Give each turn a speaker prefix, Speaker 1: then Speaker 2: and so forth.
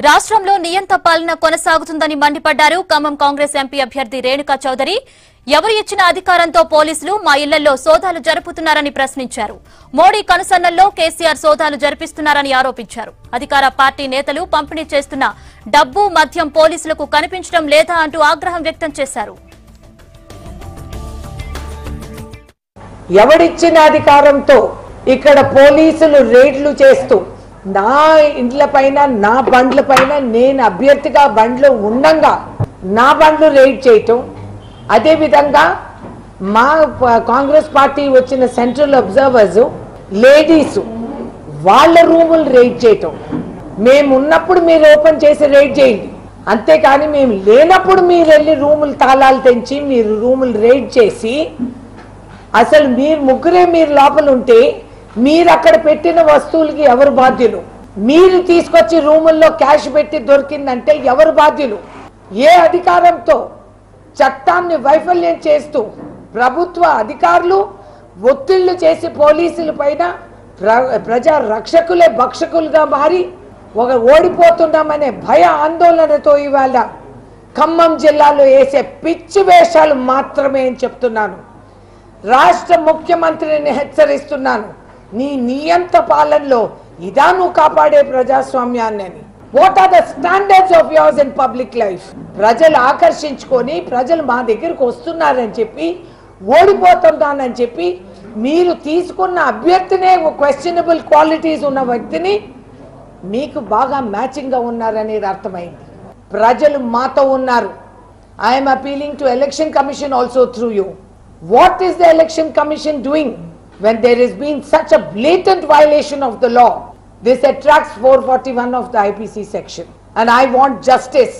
Speaker 1: రాష్ట్రంలో నియంత పాలన కొనసాగుతుందని మండిపడ్డారు ఖమ్మం కాంగ్రెస్ ఎంపీ అభ్యర్థి రేణుకా చౌదరి. ఎవరు ఇచ్చిన అధికారంతో పోలీసులు మా ఇళ్లలో సోదాలు జరుపుతున్నారని ప్రశ్నించారు. మోడీ కనుసన్నల్లో కేసీఆర్ సోదాలు జరిపిస్తున్నారని ఆరోపించారు. అధికార పార్టీ నేతలు పంపిణీ చేస్తున్న డబ్బు మద్యం పోలీసులకు కనిపించడం లేదా అంటూ ఆగ్రహం వ్యక్తం చేశారు.
Speaker 2: ఎవరిచ్చిన అధికారంతో ఇక్కడ పోలీసులు రేడ్లు చేస్తూ నా ఇండ్ల పైన నా బండ్ల పైన నేను అభ్యర్థిగా బండ్లు ఉండంగా నా బండ్లు రేడ్ చేయటం, అదేవిధంగా మా కాంగ్రెస్ పార్టీ వచ్చిన సెంట్రల్ అబ్జర్వర్స్ లేడీస్ వాళ్ళ రూములు రేడ్ చేయటం, మేము ఉన్నప్పుడు మీరు ఓపెన్ చేసి రేడ్ చేయండి, అంతేకాని మేము లేనప్పుడు మీరు వెళ్ళి రూములు తాళాలు తెంచి మీరు రూములు రేడ్ చేసి అసలు మీరు ముగ్గురే మీరు లోపల ఉంటే మీరు అక్కడ పెట్టిన వస్తువులకి ఎవరు బాధ్యులు? మీరు తీసుకొచ్చి రూముల్లో క్యాష్ పెట్టి దొరికిందంటే ఎవరు బాధ్యులు? ఏ అధికారంతో చట్టాన్ని వైఫల్యం చేస్తూ ప్రభుత్వ అధికారులు ఒత్తిళ్లు చేసి పోలీసుల పైన ప్రజా రక్షకులే భక్షకులుగా మారి ఒక ఓడిపోతున్నామనే భయ ఆందోళనతో ఇవాళ ఖమ్మం జిల్లాలో వేసే పిచ్చి వేషాలు మాత్రమే అని చెప్తున్నాను. రాష్ట్ర ముఖ్యమంత్రిని హెచ్చరిస్తున్నాను, నీ నియంత పాలనలో ఇదా నువ్వు కాపాడే ప్రజాస్వామ్యాన్ని అని. What are the standards of yours in public life? ప్రజలు ఆకర్షించుకొని ప్రజలు మా దగ్గరకు వస్తున్నారని చెప్పి ఓడిపోతున్నానని చెప్పి మీరు తీసుకున్న అభ్యర్థినే క్వశ్చనబుల్ క్వాలిటీస్ ఉన్న వ్యక్తిని మీకు బాగా మ్యాచింగ్గా ఉన్నారనేది అర్థమైంది. ప్రజలు మాతో ఉన్నారు. I'm appealing to election commission also through you. What is the election commission doing when there has been such a blatant violation of the law? This attracts 441 of the IPC section, and I want justice.